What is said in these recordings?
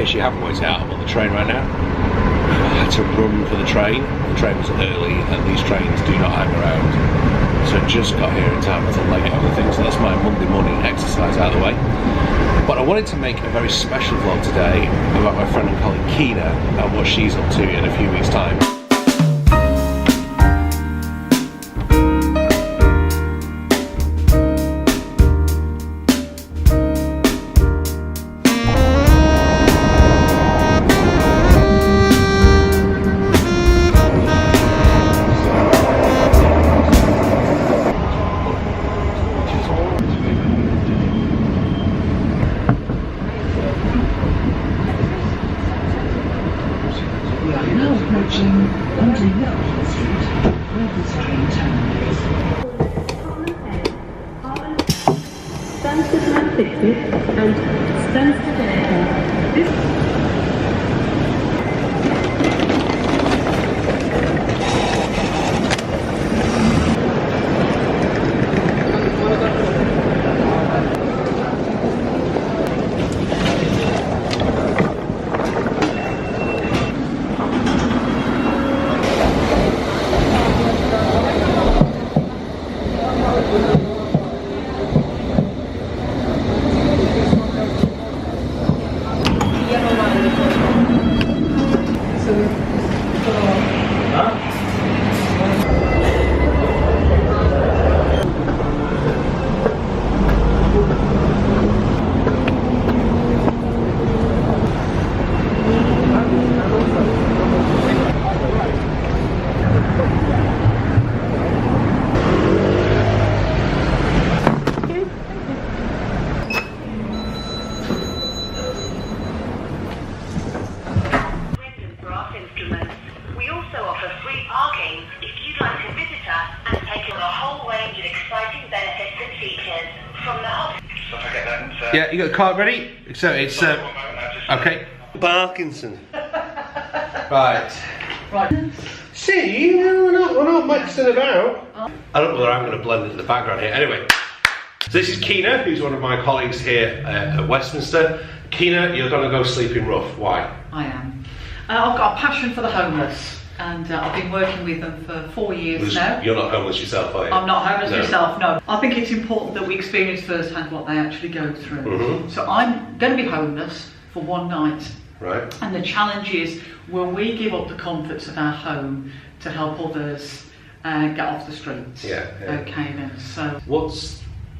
case you haven't worked it out, I'm on the train right now. I had to run for the train. The train was early, and these trains do not hang around. So I just got here in time to leg it on the thing. So that's my Monday morning exercise out of the way. But I wanted to make a very special vlog today about my friend and colleague Keena and what she's up to in a few weeks' time. Yeah, you got the card ready? So it's okay. Parkinson. Right. See, we're not mixing about. I don't know whether I'm going to blend into the background here. Anyway, so this is Keena, who's one of my colleagues here at Westminster. Keena, you're going to go sleeping rough. Why? I am. I've got a passion for the homeless. And I've been working with them for 4 years now. You're not homeless yourself, are you? I'm not homeless myself, no. I think it's important that we experience firsthand what they actually go through. So I'm going to be homeless for one night. Right. And the challenge is, will we give up the comforts of our home to help others get off the streets? Yeah. Okay then, so.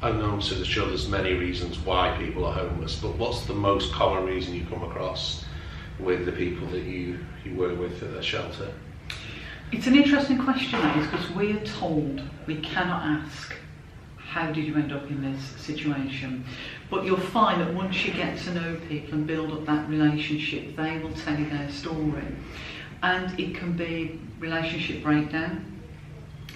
I know I'm sure there's many reasons why people are homeless, but what's the most common reason you come across with the people that you work with at the shelter? It's an interesting question, that is, because we are told we cannot ask, how did you end up in this situation? But you'll find that once you get to know people and build up that relationship, they will tell you their story. And it can be relationship breakdown,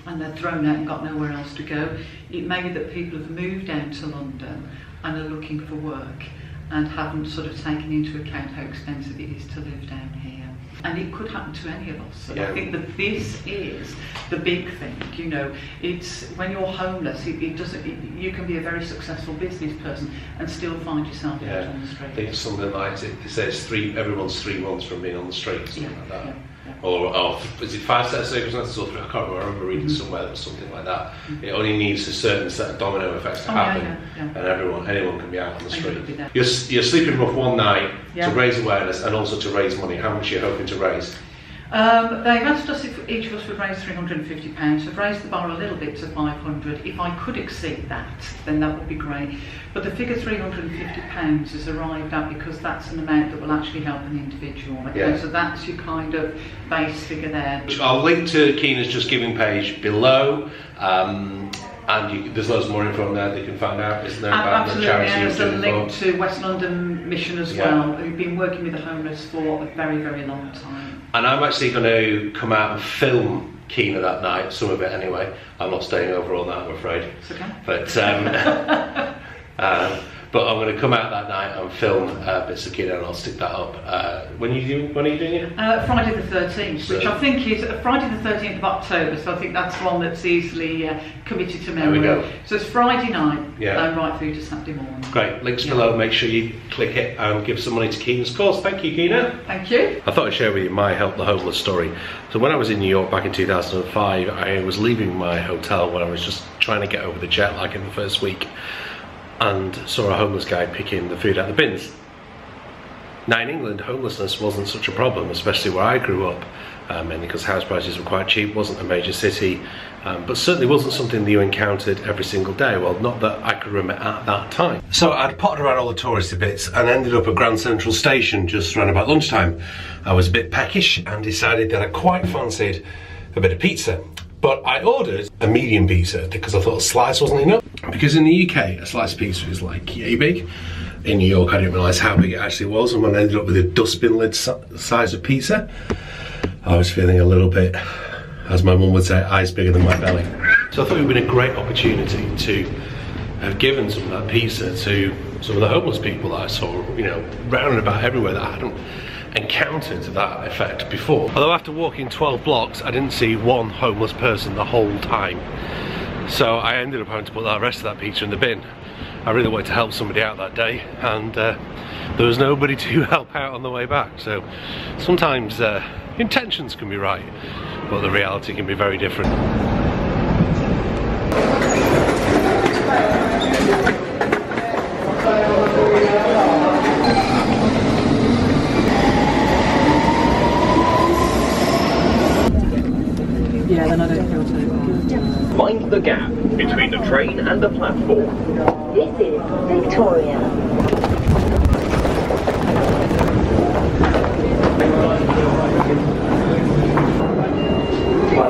and they're thrown out and got nowhere else to go. It may be that people have moved down to London and are looking for work and haven't sort of taken into account how expensive it is to live down here. And it could happen to any of us. And I think that this is the big thing, you know. It's when you're homeless, you can be a very successful business person and still find yourself out on the street. I think something like it says everyone's 3 months from being on the street, something like that. Yeah. Or is it 5 set of circumstances or 3? I can't remember. I remember reading somewhere that was something like that. It only needs a certain set of domino effects to happen, and anyone can be out on the street. You're sleeping rough one night to raise awareness and also to raise money. How much are you hoping to raise? They've asked us if each of us would raise £350. I've raised the bar a little bit to 500. If I could exceed that, then that would be great. But the figure £350 is arrived at because that's an amount that will actually help an individual. Okay? So that's your kind of base figure there. I'll link to Keena's Just Giving page below. And there's loads more info on there that you can find out, isn't there, about the charity? There's a link to West London Mission as well, who've been working with the homeless for a very, very long time. And I'm actually going to come out and film Keena that night, some of it anyway. I'm not staying over all night, I'm afraid. It's okay. But But I'm going to come out that night and film bits of Kina, and I'll stick that up. When are you doing it? Friday the 13th, which I think is Friday the 13th of October, so I think that's one that's easily committed to memory. There we go. So it's Friday night, right through to Saturday morning. Great, links below, make sure you click it and give some money to Kina's cause. Thank you, Kina. Thank you. I thought I'd share with you my Help the Homeless story. So when I was in New York back in 2005, I was leaving my hotel when I was just trying to get over the jet lag in the first week, and saw a homeless guy picking the food out of the bins. Now in England, homelessness wasn't such a problem, especially where I grew up, mainly because house prices were quite cheap, wasn't a major city, but certainly wasn't something that you encountered every single day. Well, not that I could remember at that time. So I'd potted around all the touristy bits and ended up at Grand Central Station just around about lunchtime. I was a bit peckish and decided that I quite fancied a bit of pizza. But I ordered a medium pizza because I thought a slice wasn't enough. Because in the UK, a slice of pizza is like yay big. In New York, I didn't realise how big it actually was, and when I ended up with a dustbin lid size of pizza, I was feeling a little bit, as my mum would say, eyes bigger than my belly. So I thought it would have been a great opportunity to have given some of that pizza to some of the homeless people that I saw, you know, round and about everywhere that I hadn't encountered that effect before. Although after walking 12 blocks, I didn't see one homeless person the whole time. So I ended up having to put the rest of that pizza in the bin. I really wanted to help somebody out that day, and there was nobody to help out on the way back. So sometimes intentions can be right, but the reality can be very different. Yeah, then I don't feel too bad. Mind the gap between the train and the platform. This is Victoria.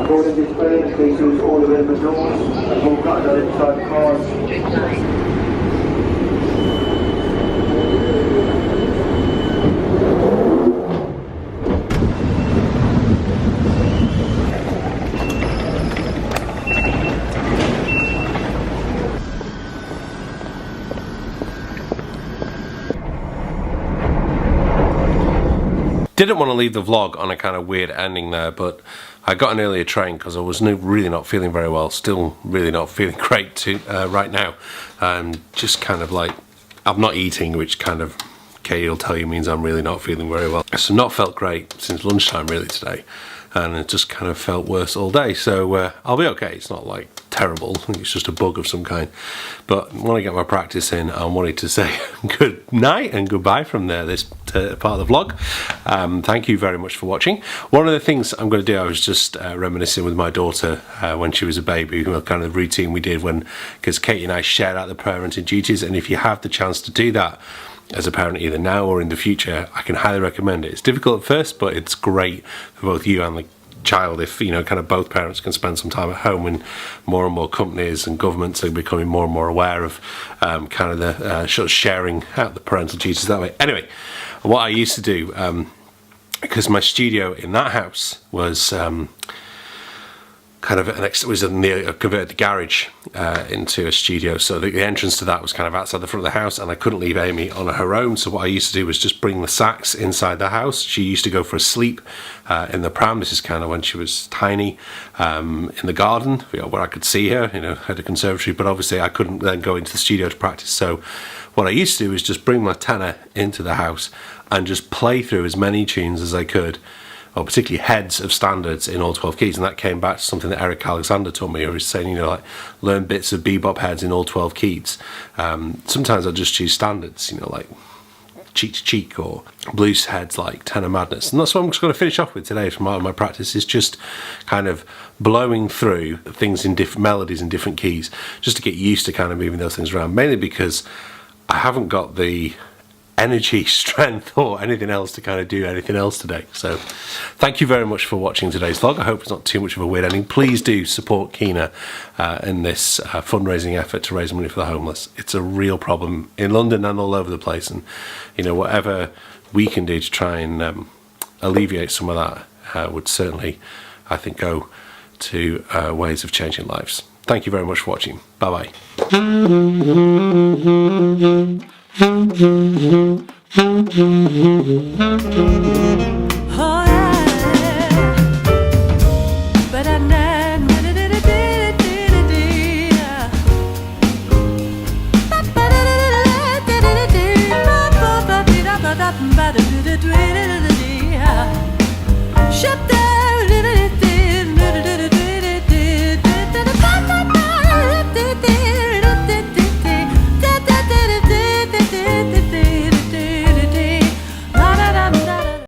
Boarding displays, please use all the way in the doors and walk out the inside cars. Didn't want to leave the vlog on a kind of weird ending there, but I got an earlier train because I was really not feeling very well, still really not feeling great right now. Just kind of like, I'm not eating, which kind of, Katie will tell you, means I'm really not feeling very well. So not felt great since lunchtime really today, and it just kind of felt worse all day. So I'll be okay, it's not like terrible, I think it's just a bug of some kind. But when I get my practice in, I wanted to say good night and goodbye from there, this part of the vlog. Thank you very much for watching. One of the things I'm going to do, I was just reminiscing with my daughter when she was a baby, kind of the routine we did because Katie and I shared out the parenting duties, and if you have the chance to do that as a parent either now or in the future, I can highly recommend it. It's difficult at first, but it's great for both you and the child if, you know, kind of both parents can spend some time at home, and more companies and governments are becoming more and more aware of kind of the sort of sharing out the parental duties that way. Anyway, what I used to do, because my studio in that house was kind of I converted the garage into a studio, so the entrance to that was kind of outside the front of the house, and I couldn't leave Amy on her own. So what I used to do was just bring the sacks inside the house. She used to go for a sleep in the pram. This is kind of when she was tiny, in the garden, you know, where I could see her, you know, at the conservatory, but obviously I couldn't then go into the studio to practice. So what I used to do was just bring my tenor into the house and just play through as many tunes as I could, or particularly heads of standards in all 12 keys. And that came back to something that Eric Alexander taught me, who was saying, you know, like, learn bits of bebop heads in all 12 keys. Sometimes I'll just choose standards, you know, like cheek to cheek, or blues heads like Tenor Madness. And that's what I'm just going to finish off with today from my practice, is just kind of blowing through things in different melodies in different keys, just to get used to kind of moving those things around, mainly because I haven't got the energy, strength, or anything else to kind of do anything else today. So thank you very much for watching today's vlog. I hope it's not too much of a weird ending. Please do support Kina in this fundraising effort to raise money for the homeless. It's a real problem in London and all over the place, and you know, whatever we can do to try and alleviate some of that would certainly, I think, go to ways of changing lives. Thank you very much for watching. Bye bye. Shut